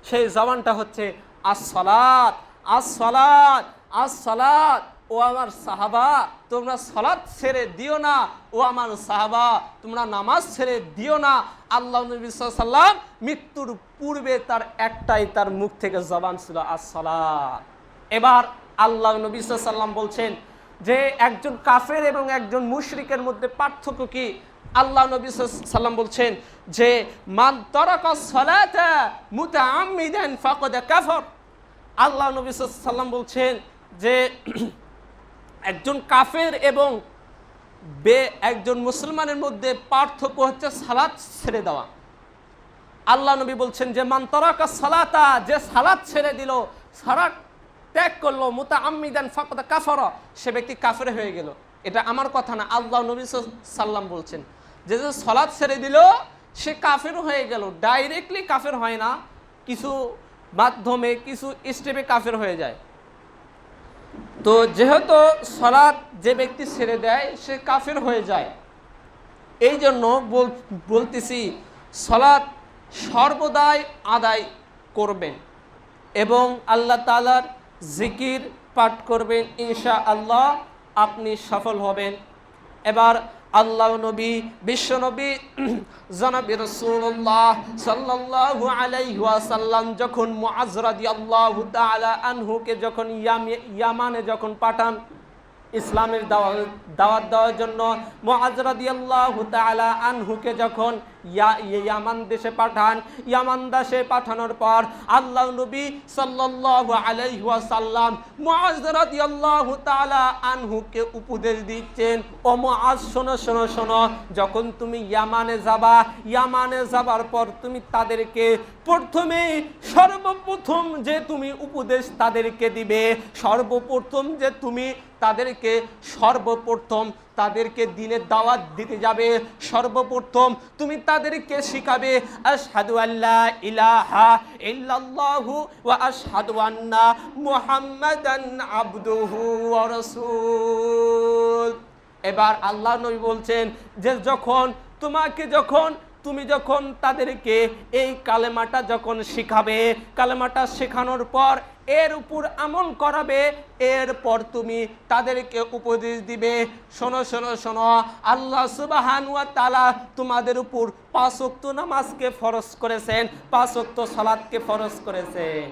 সেই জবানটা হচ্ছে আসসালাত, আসসালাত, আসসালাত। ও আমার সাহাবা, তোমরা সালাত ছেড়ে দিও না। ও আমার সাহাবা, তোমরা নামাজ ছেড়ে দিও না। আল্লাহ নবী সাল্লাল্লাহু আলাইহি ওয়াসাল্লাম মৃত্যুর পূর্বে তার একটাই তার মুখ থেকে জবান ছিল আসসালাত। এবার আল্লাহ নবী সাল্লাল্লাহু আলাইহি ওয়াসাল্লাম বলছেন যে একজন কাফের এবং একজন মুশরিকের মধ্যে পার্থক্য কি? আল্লাহ নবী সাল্লাল্লাহু আলাইহি ওয়াসাল্লাম বলছেন যে মান তারাকা সালাতা মুতাআম্মিদান ফাকাদ কাফার। আল্লাহ নবী সাল্লাল্লাহু আলাইহি ওয়াসাল্লাম বলছেন যে একজন কাফের এবং একজন মুসলমানের মধ্যে পার্থক্য হচ্ছে সালাত ছেড়ে দেওয়া। আল্লাহ নবী বলছেন যে মান তারাকা সালাতা, যে সালাত ছেড়ে দিল, সালাত ত্যাগ করলো, মুতাআম্মিদান ফাকাদ কাফারা, সে ব্যক্তি কাফের হয়ে গেল। এটা আমার কথা না, আল্লাহ নবী সাল্লাল্লাহু আলাইহি ওয়াসাল্লাম বলছেন যে সালাত ছেড়ে দিল সে কাফের হয়ে গেল। ডাইরেক্টলি কাফের হয় না, কিছু মাধ্যমে কিছু স্টেপে কাফের হয়ে যায়। তো যেহেতু সালাত যে ব্যক্তি ছেড়ে দেয় সে কাফের হয়ে যায়, এই জন্য বলতেছি সালাত সর্বদাই আদায় করবেন এবং আল্লাহ তাআলার জিকির পাঠ করবেন, ইনশাআল্লাহ আপনি সফল হবেন। এবার আল্লাহ নবী বিশ্বনবী জনাবে রাসূলুল্লাহ সাল্লাল্লাহু আলাইহি ওয়াসাল্লাম যখন মুআজ রাদিয়াল্লাহু তাআলা আনহুকে যখন ইয়ামানে যখন পাঠান ইসলামের দাওয়াত দেওয়ার জন্য, মুআজ রাদিয়াল্লাহু তাআলা আনহুকে যখন ইয়ামান দেশে পাঠান, ইয়ামান দেশে পাঠানোর পর আল্লাহ নবী সাল্লাল্লাহু আলাইহি ওয়াসাল্লাম মুআজ রাদিয়াল্লাহু তাআলা আনহুকে উপদেশ দিচ্ছেন, ও মুআজ শোনো শোনো শোনো, যখন তুমি ইয়ামানে যাবার পর তুমি তাদেরকে সর্বপ্রথম যে তুমি উপদেশ তাদেরকে দিবে, সর্বপ্রথম যে তুমি তাদেরকে দিনের দাওয়াত দিতে যাবে, সর্বপ্রথম তুমি তাদেরকে শিখাবে আশহাদু আল্লা ইলাহা ইল্লাল্লাহু ওয়া আশহাদু আন্না মুহাম্মাদান আবদুহু ওয়া রাসূল। এবার আল্লাহ নবী বলছেন যে তুমি যখন তাদেরকে এই কালেমাটা যখন শিখাবে, কালেমাটা শেখানোর পর এর উপর আমল করাবে, এরপর তুমি তাদেরকে উপদেশ দিবে, শোনো শোনো শোনো, আল্লাহ সুবহানাহু ওয়া তাআলা তোমাদের উপর 5 ওয়াক্ত নামাজকে ফরজ করেছেন, 5 ওয়াক্ত সালাতকে ফরজ করেছেন।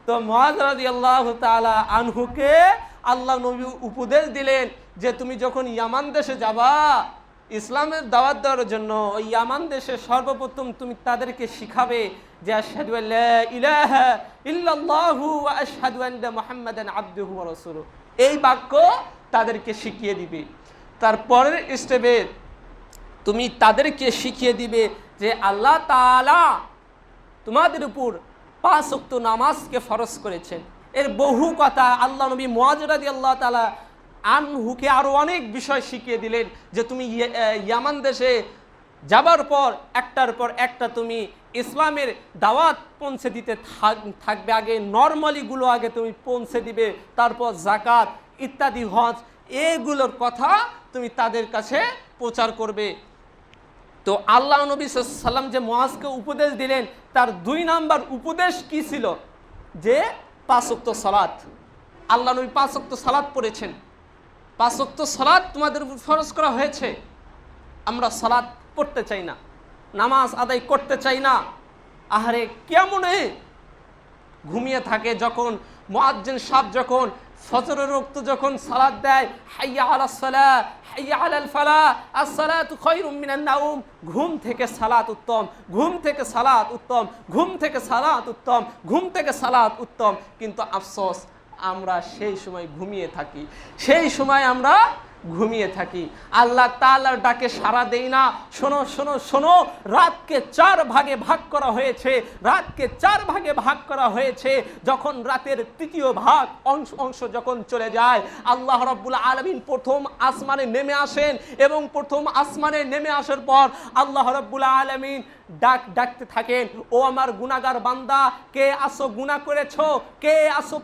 তো মুআজ রাদিয়াল্লাহু তাআলা আনহুকে আল্লাহ নবী উপদেশ দিলেন যে তুমি যখন ইয়ামান দেশে যাবা ইসলামের দাওয়াত দেওয়ার জন্য, ওই ইয়ামান দেশে সর্বপ্রথম তুমি তাদেরকে শিখাবে যে আশহাদু আল্লা ইলাহা ইল্লাল্লাহু ওয়া আশহাদু আন্না মুহাম্মাদান আবদুহু ওয়া রাসূলুহু, এই বাক্য তাদেরকে শিখিয়ে দিবে। তারপরের স্টেপে তুমি তাদেরকে শিখিয়ে দিবে যে আল্লাহ তাআলা তোমাদের উপর 5 ওয়াক্ত নামাজকে ফরজ করেছেন। এর বহু কথা আল্লাহ নবী মুআজ রাদিয়াল্লাহু তাআলা আনহুকে আরো অনেক বিষয় শিখিয়ে দিলেন যে তুমি ইয়ামান দেশে যাবার পর একটার পর একটা তুমি ইসলামের দাওয়াত পৌঁছে দিতে থাকবে। আগে নরমালিগুলো আগে তুমি পৌঁছে দিবে, তারপর যাকাত ইত্যাদি হজ এগুলোর কথা তুমি তাদের কাছে প্রচার করবে। তো আল্লাহ নবী সাল্লাল্লাহু আলাইহি ওয়াসাল্লাম যে মুআজকে উপদেশ দিলেন তার 2 নাম্বার উপদেশ কি ছিল? যে 5 ওয়াক্ত সালাত। আল্লাহ নবী 5 ওয়াক্ত সালাত পড়েছেন, 5 ওয়াক্ত সালাত তোমাদের উপর ফরজ করা হয়েছে। আমরা সালাত পড়তে চাই না, নামাজ আদায় করতে চাই না। আহারে কেমনে ঘুমিয়ে থাকে যখন মুয়াজ্জিন সাহেব যখন ফজরের ওয়াক্ত যখন সালাত দেয়, হাইয়া আলাস সালাহ হাইয়া আলাল ফালাহ আস-সালাতু খায়রুম মিনান নাওম, ঘুম থেকে সালাত উত্তম, ঘুম থেকে সালাত উত্তম, ঘুম থেকে সালাত উত্তম, ঘুম থেকে সালাত উত্তম। কিন্তু আফসোস আমরা সেই সময় ঘুমিয়ে থাকি, আল্লাহ তাআলার ডাকে সাড়া দেই না। শোনো শোনো শোনো, রাতকে 4 ভাগে ভাগ করা হয়েছে, যখন রাতের 3য় ভাগ অংশ যখন চলে যায়, আল্লাহ রাব্বুল আলামিন প্রথম আসমানে নেমে আসেন এবং প্রথম আসমানে নেমে আসার পর আল্লাহ রাব্বুল আলামিন ডাকতে থাকেন, ও আমার গুনাহগার বান্দা, কে আসো গুনাহ করেছো, কে আসো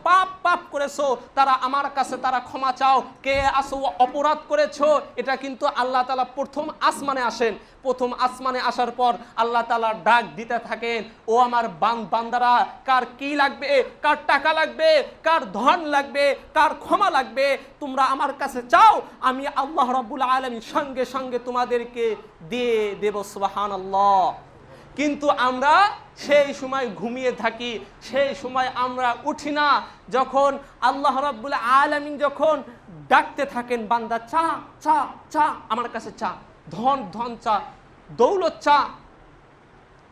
পাপ করেছো, তারা আমার কাছে তারা ক্ষমা চাও, কে আসো অপরাধ করেছো। এটা কিন্তু আল্লাহ তাআলা প্রথম আসমানে আসেন। প্রথম আসমানে আসার পর আল্লাহ তাআলা ডাক দিতে থাকেন, ও আমার বান্দারা, কার কি লাগবে, কার টাকা লাগবে, কার ধন লাগবে, কার ক্ষমা লাগবে, তোমরা আমার কাছে চাও, আমি আল্লাহ রাব্বুল আলামিন সঙ্গে সঙ্গে তোমাদেরকে দিয়ে দেব। সুবহানাল্লাহ। কিন্তু আমরা সেই সময় ঘুমিয়ে থাকি, সেই সময় আমরা উঠি না। যখন আল্লাহ রাব্বুল আলামিন যখন ডাকতে থাকেন, বান্দা চা চা চা, আমার কাছে চা, ধন চা, দৌলত চা,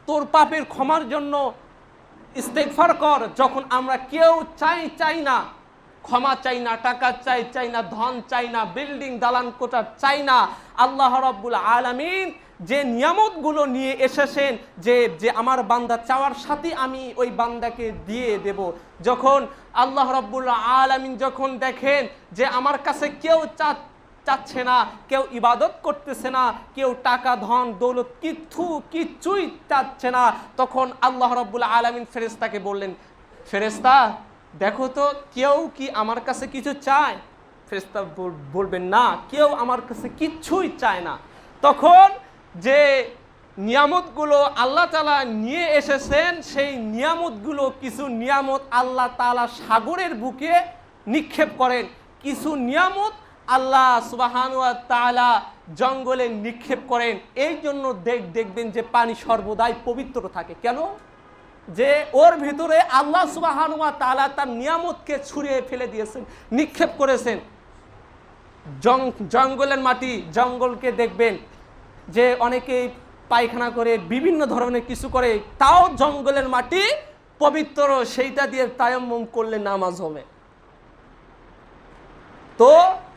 তোর পাপের ক্ষমার জন্য ইস্তেগফার কর। যখন আমরা কেউ চাই না, ক্ষমা চাই না, টাকা চাই না, ধন চাই না, বিল্ডিং দালান কোঠা চাই না, আল্লাহ রাব্বুল আলামিন যে নিয়ামতগুলো নিয়ে এসেছেন, যে আমার বান্দা চাওয়ার সাথে আমি ওই বান্দাকে দিয়ে দেব। যখন আল্লাহ রাব্বুল আলামিন যখন দেখেন যে আমার কাছে কেউ চাচ্ছে না, কেউ ইবাদত করতেছে না, কেউ টাকা ধন দৌলত কিচ্ছুই চাচ্ছে না, তখন আল্লাহ রাব্বুল আলামিন ফেরেশতাকে বললেন, ফেরেশতা দেখো তো কেউ কি আমার কাছে কিছু চায়? ফেরেশতা বলবেন না, কেউ আমার কাছে কিচ্ছুই চায় না। তখন যে নিয়ামতগুলো আল্লাহ তাআলা নিয়ে এসেছেন, সেই নিয়ামতগুলো, কিছু নিয়ামত আল্লাহ তাআলা সাগরের বুকে নিক্ষেপ করেন, কিছু নিয়ামত আল্লাহ সুবহানাহু ওয়া তাআলা জঙ্গলে নিক্ষেপ করেন। এই জন্য দেখবেন যে পানি সর্বদাই পবিত্র থাকে। কেন? যে ওর ভিতরে আল্লাহ সুবহানাহু ওয়া তাআলা তার নিয়ামতকে ছড়িয়ে ফেলে দিয়েছেন, নিক্ষেপ করেছেন। জঙ্গলের মাটি, জঙ্গলকে দেখবেন যে অনেকেই পায়খানা করে, বিভিন্ন ধরনের কিছু করে, তাও জঙ্গলের মাটি পবিত্র, সেইটা দিয়ে তায়াম্মুম করলে নামাজ হবে। তো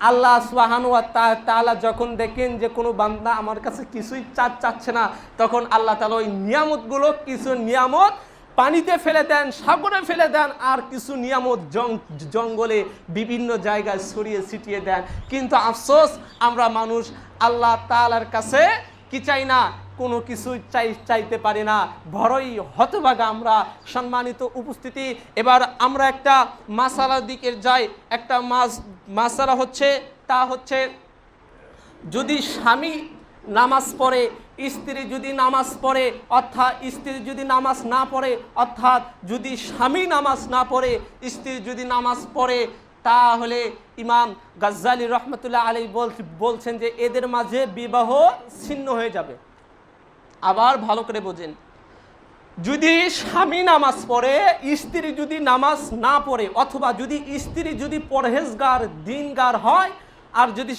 আল্লাহ সুবহানাহু ওয়া তাআলা যখন দেখেন যে কোনো বান্দা আমার কাছে কিছুই চাচ্ছে না, তখন আল্লাহ তাআলা ওই নিয়ামতগুলো, কিছু নিয়ামত পানিতে ফেলে দেন, সাগরে ফেলে দেন, আর কিছু নিয়ামত জঙ্গলে বিভিন্ন জায়গায় ছড়িয়ে ছিটিয়ে দেন। কিন্তু আফসোস, আমরা মানুষ আল্লাহ তাআলার কাছে কি চাই না, কোনো কিছু চাইতে পারি না, বড়ই হতভাগা আমরা। সম্মানিত উপস্থিতি, এবার আমরা একটা মাসালার দিকে যাই। একটা মাসালা হচ্ছে, তা হচ্ছে যদি স্বামী নামাজ পড়ে, স্ত্রী যদি নামাজ পড়ে, অর্থাৎ স্ত্রী যদি নামাজ না পড়ে, অর্থাৎ যদি স্বামী নামাজ না পড়ে, স্ত্রী যদি নামাজ পড়ে, তাহলে ইমাম গাজ্জালি রহমতুল্লাহ আলাইহি বলছেন যে এদের মাঝে বিবাহ ছিন্ন হয়ে যাবে। আবার ভালো করে বোঝেন, যদি স্বামী নামাজ পড়ে, স্ত্রী যদি নামাজ না পড়ে, অথবা যদি স্ত্রী যদি পরহেজগার, দিনগার হয়, আর যদি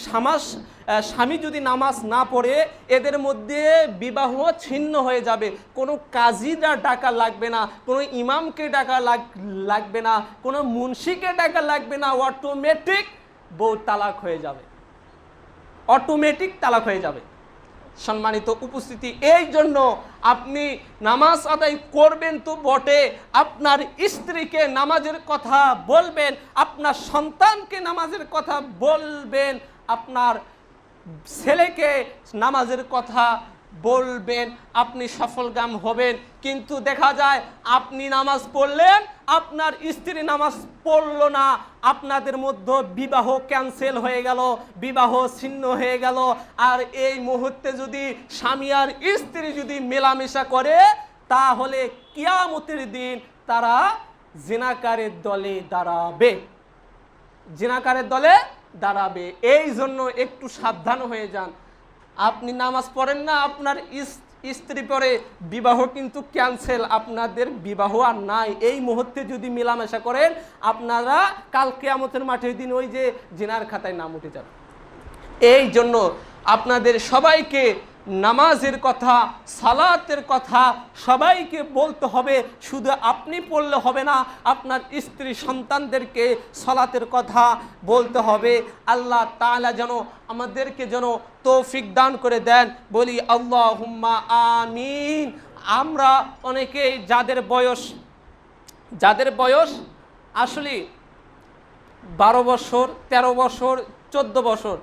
স্বামী যদি নামাজ না পড়ে, এদের মধ্যে বিবাহ ছিন্ন হয়ে যাবে। কোনো কাজীরা ডাকা লাগবে না, কোনো ইমামকে ডাকা লাগবে না, কোনো মুন্সিকে ডাকা লাগবে না, অটোমেটিক বউ তালাক হয়ে যাবে, অটোমেটিক তালাক হয়ে যাবে। সম্মানিত উপস্থিতি, এই জন্য আপনি নামাজ আদায় করবেন তো বটে, আপনার স্ত্রীকে নামাজের কথা বলবেন, আপনার সন্তানকে নামাজের কথা বলবেন, আপনার ছেলেকে নামাজের কথা বলবেন, আপনি সফলকাম হবেন। কিন্তু দেখা যায় আপনি নামাজ পড়লেন, আপনার স্ত্রী নামাজ পড়ল না, আপনাদের মধ্যে বিবাহ ক্যান্সেল হয়ে গেল, বিবাহ ছিন্ন হয়ে গেল। আর এই মুহূর্তে যদি স্বামী আর স্ত্রী যদি মেলামেশা করে, তাহলে কিয়ামতের দিন তারা জিনাকারের দলে দাঁড়াবে, জিনাকারের দলে দাঁড়াবে। এই জন্য একটু সাবধান হয়ে যান। আপনি নামাজ পড়েন না, আপনার স্ত্রী পড়ে, বিবাহ কিন্তু ক্যান্সেল, আপনাদের বিবাহ আর নাই। এই মুহূর্তে যদি মেলামেশা করেন, আপনারা কাল কিয়ামতের মাঠের দিন ওই যে জিনার খাতায় নাম উঠে যাবে। এই জন্য আপনাদের সবাইকে নামাজের কথা, সালাতের কথা সবাইকে বলতে হবে। শুধু আপনি পড়লে হবে না, আপনার স্ত্রী সন্তানদেরকে সালাতের কথা বলতে হবে। আল্লাহ তাআলা যেন আমাদেরকে যেন তৌফিক দান করে দেন, বলি আল্লাহুম্মা আমিন। আমরা অনেকেই যাদের বয়স আসলে 12 বছর, 13 বছর, 14 বছর,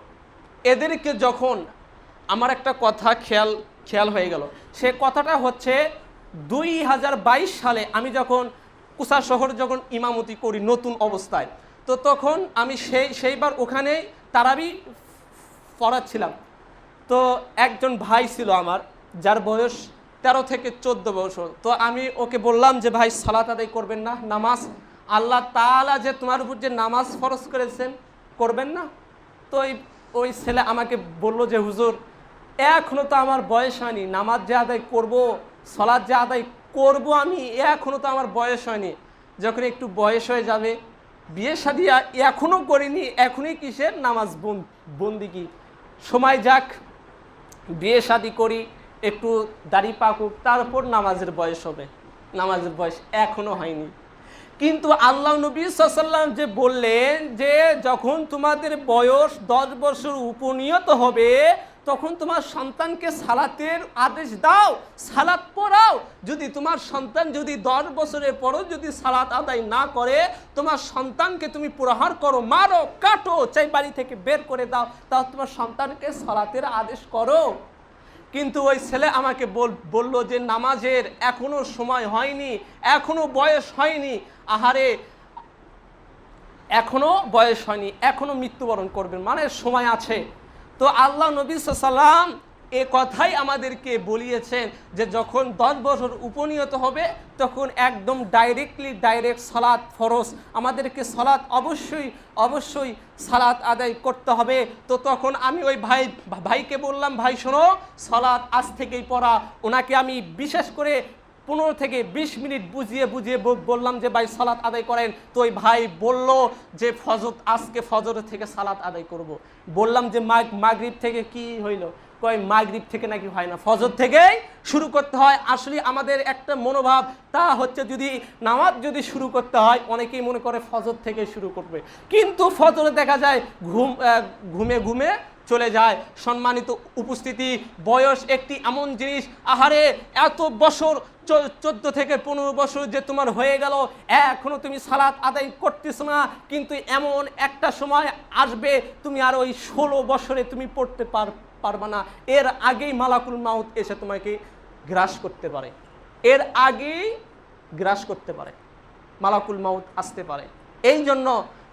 এদেরকে যখন আমার একটা কথা খেয়াল হয়ে গেল, সে কথাটা হচ্ছে 2022 সালে আমি যখন কুসা শহর যখন ইমামতি করি নতুন অবস্থায়, তো তখন আমি সেইবার ওখানে তারাবি পড়াচ্ছিলাম। তো একজন ভাই ছিল আমার, যার বয়স 13 থেকে 14 বছর। তো আমি ওকে বললাম যে ভাই, সালাত আদায় করবেন না, নামাজ আল্লাহ তাআলা যে তোমার উপর যে নামাজ ফরজ করেছেন, করবেন না? তো ওই ছেলে আমাকে বললো যে হুজুর, এখনো তো আমার বয়স হয়নি, নামাজ যে আদায় করবো, সালাত যে আদায় করবো, আমি এখনো তো আমার বয়স হয়নি। যখন একটু বয়স হয়ে যাবে, বিয়ে শাদী এখনো করিনি, এখনই কিসের নামাজ বন্দিগি, সময় যাক, বিয়ে শাদী করি, একটু দাড়ি পাকুক, তারপর নামাজের বয়স হবে। নামাজের বয়স এখনো হয়নি। কিন্তু আল্লাহ নবী সাল্লাল্লাহু আলাইহি ওয়াসাল্লাম যে বললেন যে যখন তোমাদের বয়স 10 বছর উপনীত হবে, তখন তোমার সন্তানকে সালাতের আদেশ দাও, সালাত পড়াও। যদি তোমার সন্তান যদি 10 বছরের পরও যদি সালাত আদায় না করে, তোমার সন্তানকে তুমি প্রহার করো, মারো, কাটো, চাই বাড়ি থেকে বের করে দাও, তাও তোমার সন্তানকে সালাতের আদেশ করো। কিন্তু ওই ছেলে আমাকে বলল যে নামাজের এখনো সময় হয়নি, এখনো বয়স হয়নি। আহারে, এখনো বয়স হয়নি, এখনো মৃত্যুবরণ করবেন, মানে সময় আছে। তো আল্লাহ নবী সাল্লাম এ কথাই আমাদেরকে বলিয়েছেন যে যখন 10 বছর উপনীত হবে তখন একদম ডাইরেক্ট সালাত ফরজ, আমাদেরকে সালাত অবশ্যই সালাত আদায় করতে হবে। তো তখন আমি ওই ভাইকে বললাম, ভাই শোনো, সালাত আজ থেকেই পড়া। ওনাকে আমি বিশেষ করে 15 থেকে 20 মিনিট বুঝিয়ে বললাম যে ভাই সালাত আদায় করেন। তো ওই ভাই বলল যে আজকে ফজর থেকে সালাত আদায় করব। বললাম যে মাগরিব থেকে কি হইল? কয় মাগরিব থেকে নাকি হয় না, ফজর থেকেই শুরু করতে হয়। আসলে আমাদের একটা মনোভাব তা হচ্ছে যদি নামাজ যদি শুরু করতে হয়, অনেকেই মনে করে ফজর থেকে শুরু করবে, কিন্তু ফজরে দেখা যায় ঘুমে চলে যায়। সম্মানিত উপস্থিতি, বয়স একটি এমন জিনিস, আহারে এত বছর 14 থেকে 15 বছর যে তোমার হয়ে গেল, এখনো তুমি সালাত আদায় করতেছো না, কিন্তু এমন একটা সময় আসবে তুমি আর ওই 16 বছরে তুমি পড়তে পারবা না। এর আগেই মালাকুল মাউত এসে তোমাকে গ্রাস করতে পারে, এর আগেই গ্রাস করতে পারে, মালাকুল মাউত আসতে পারে। এই জন্য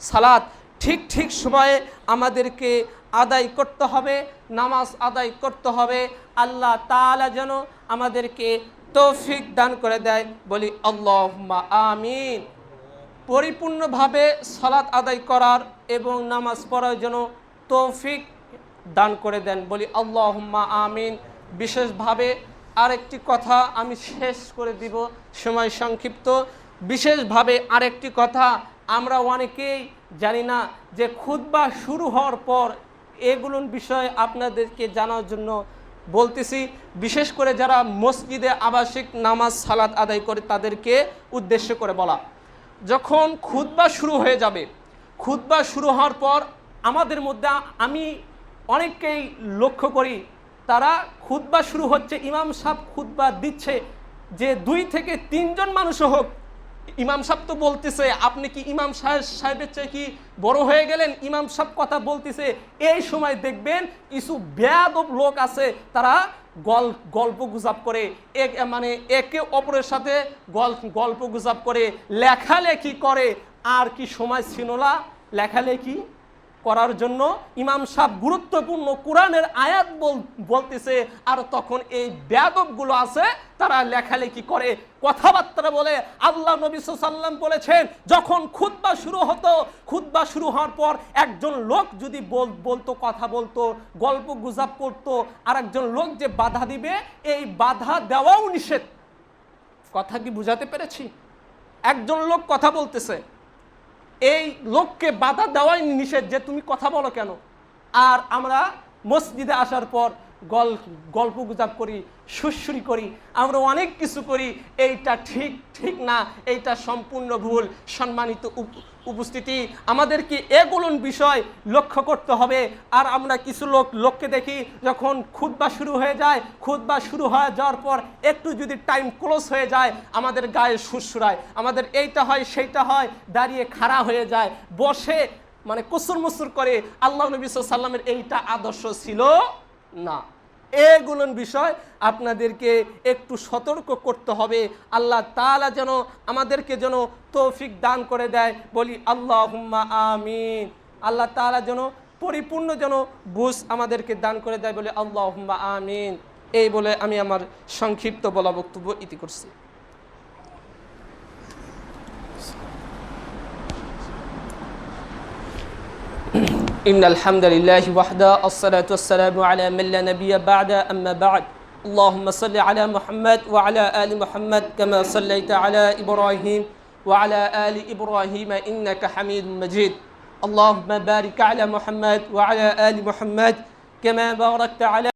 সালাত ঠিক সময়ে আমাদেরকে আদায় করতে হবে, নামাজ আদায় করতে হবে। আল্লাহ তাআলা যেন আমাদেরকে তৌফিক দান করে দেয়, বলি আল্লাহুম্মা আমিন। পরিপূর্ণভাবে সালাত আদায় করার এবং নামাজ পড়ার জন্য তৌফিক দান করে দেন, বলি আল্লাহুম্মা আমিন। বিশেষভাবে আরেকটি কথা আমি শেষ করে দিব, সময় সংক্ষিপ্ত। বিশেষভাবে আরেকটি কথা, আমরা অনেকেই জানি না যে খুতবা শুরু হওয়ার পর এগুলোর বিষয়ে আপনাদেরকে জানার জন্য বলতেছি। বিশেষ করে যারা মসজিদে আবাসিক নামাজ সালাত আদায় করে তাদেরকে উদ্দেশ্য করে বলা, যখন খুতবা শুরু হয়ে যাবে, খুতবা শুরু হওয়ার পর আমাদের মধ্যে আমি অনেককেই লক্ষ্য করি, তারা খুতবা শুরু হচ্ছে, ইমাম সাহেব খুতবা দিচ্ছে, যে 2 থেকে 3 জন মানুষও হোক, ইমাম সাহেব তো বলতেছে, আপনি কি ইমাম সাহেবের চেয়ে কি বড় হয়ে গেলেন? ইমাম সাহেব কথা বলতেছে, এই সময় দেখবেন কিছু বেয়াদব লোক আছে, তারা গল্প গুজব করে, মানে একে অপরের সাথে গল্প গুজব করে, লেখালেখি করে। আর কি সময় ছিল না লেখালেখি করার জন্য? ইমাম সাহেব গুরুত্বপূর্ণ কোরআনের আয়াত বলতেছে, আর তখন এই বেয়াদবগুলো আছে, তারা লেখালেখি করে, কথাবার্তা বলে। আল্লাহ নবী সাল্লাল্লাহু আলাইহি ওয়াসাল্লাম বলেছেন, যখন খুতবা শুরু হতো, খুতবা শুরু হওয়ার পর একজন লোক যদি বলতো, কথা বলতো, গল্প গুজব করতো, আর একজন লোক যে বাধা দিবে, এই বাধা দেওয়াও নিষেধ। কথা কি বুঝাতে পেরেছি? একজন লোক কথা বলতেছে, এই লোককে বাধা দেওয়াই নিষেধ, যে তুমি কথা বলো কেন? আর আমরা মসজিদে আসার পর গল্প গুজব করি, সুরসুরি করি, আমরা অনেক কিছু করি। এইটা ঠিক না, এইটা সম্পূর্ণ ভুল। সম্মানিত উপস্থিতি, আমাদেরকে এগুলোর বিষয় লক্ষ্য করতে হবে। আর আমরা কিছু লোককে দেখি, যখন খুতবা শুরু হয়ে যায়, খুতবা শুরু হয়ে যাওয়ার পর একটু যদি টাইম ক্লোজ হয়ে যায়, আমাদের গায়ে সুরসুরায়, আমাদের এইটা হয় সেইটা হয়, দাঁড়িয়ে খাড়া হয়ে যায়, বসে মানে কুসুর মুসুর করে। আল্লাহ নবী সাল্লাল্লাহু আলাইহি ওয়াসাল্লামের এইটা আদর্শ ছিল না। এগুলোর বিষয় আপনাদেরকে একটু সতর্ক করতে হবে। আল্লাহ তাআলা যেন আমাদেরকে যেন তৌফিক দান করে দেয়, বলি আল্লাহুম্মা আমিন। আল্লাহ তাআলা যেন পরিপূর্ণ যেন বুঝ আমাদেরকে দান করে দেয়, বলি আল্লাহুম্মা আমিন। এই বলে আমি আমার সংক্ষিপ্ত বলা বক্তব্য ইতি করছি। إن الحمد لله وحده الصلاة والسلام على من لا نبي بعد أما بعد اللهم صل على محمد وعلى آل محمد كما صليت على إبراهيم وعلى آل إبراهيم إنك حميد مجيد اللهم بارك على محمد وعلى آل محمد كما باركت على